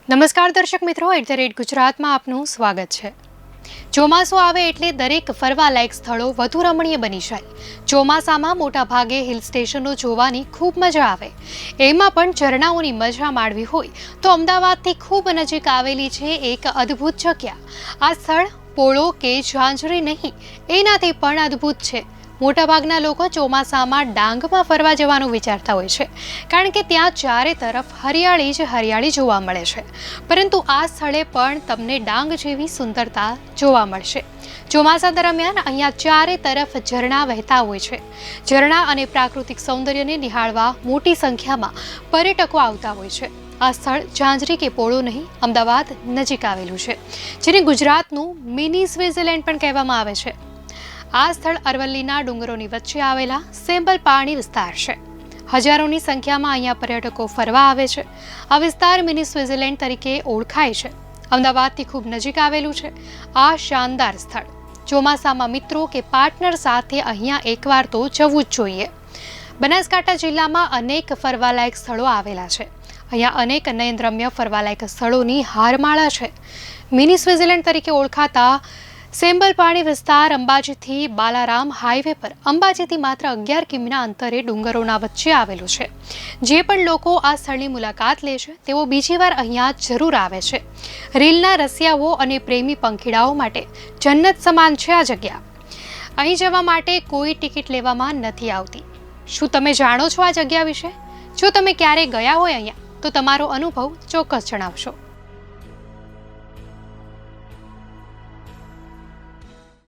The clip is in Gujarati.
નમસ્કાર દર્શક મિત્રો, @ગુજરાતમાં આપનું સ્વાગત છે। ચોમાસું આવે એટલે દરેક ફરવાલાયક સ્થળો વધુ રમણીય બની જાય। ચોમાસામાં મોટા ભાગે હિલ સ્ટેશનો જોવાની ખૂબ મજા આવે। એમાં પણ ઝરણાઓની મજા માણવી હોય તો અમદાવાદથી ખૂબ નજીક આવેલી છે એક અદ્ભુત જગ્યા। આ સ્થળ પોળો કે ઝાંઝરી નહીં, એનાથી પણ અદ્ભુત છે। મોટાભાગના લોકો ચોમાસામાં ડાંગમાં ફરવા જવાનું વિચારતા હોય છે, કારણ કે ત્યાં ચારે તરફ હરિયાળી જ હરિયાળી જોવા મળે છે। પરંતુ આ સ્થળે પણ તમને ડાંગ જેવી સુંદરતા જોવા મળશે। ચોમાસા દરમિયાન અહીંયા ચારે તરફ ઝરણા વહેતા હોય છે। ઝરણા અને પ્રાકૃતિક સૌંદર્યને નિહાળવા મોટી સંખ્યામાં પર્યટકો આવતા હોય છે। આ સ્થળ ઝાંઝરી કે પોળો નહીં, અમદાવાદ નજીક આવેલું છે, જેને ગુજરાતનું મિની સ્વિટ્ઝરલેન્ડ પણ કહેવામાં આવે છે। આ સ્થળ અરવલ્લીના ડુંગરોની વચ્ચે આવેલા સેમ્બલ પાણી વિસ્તાર છે। હજારોની સંખ્યામાં અહીંયા પર્યટકો ફરવા આવે છે। આ વિસ્તાર મિની સ્વિટ્ઝરલેન્ડ તરીકે ઓળખાય છે। અમદાવાદથી ખૂબ નજીક આવેલું છે આ શાનદાર સ્થળ ચોમાસામાં મિત્રો કે પાર્ટનર સાથે અહીંયા એકવાર તો જવું જ જોઈએ। બનાસકાંઠા જિલ્લામાં અનેક ફરવાલાયક સ્થળો આવેલા છે। અહીંયા અનેક નયનરમ્ય ફરવાલાયક સ્થળોની હારમાળા છે। મિની સ્વિટ્ઝરલેન્ડ તરીકે ઓળખાતા સેમ્બલ પાણી વિસ્તાર અંબાજીથી બાલારામ હાઈવે પર અંબાજીથી માત્ર 11 કિમીના અંતરે ડુંગરોના વચ્ચે આવેલું છે। જે પણ લોકો આ સ્થળની મુલાકાત લે છે તેઓ બીજી વાર અહીંયા જરૂર આવે છે। રીલના રસિયાઓ અને પ્રેમી પંખીડાઓ માટે જન્નત સમાન છે આ જગ્યા। અહીં જવા માટે કોઈ ટિકિટ લેવામાં નથી આવતી। શું તમે જાણો છો આ જગ્યા વિશે? જો તમે ક્યારેય ગયા હોય અહીંયા તો તમારો અનુભવ ચોક્કસ જણાવશો।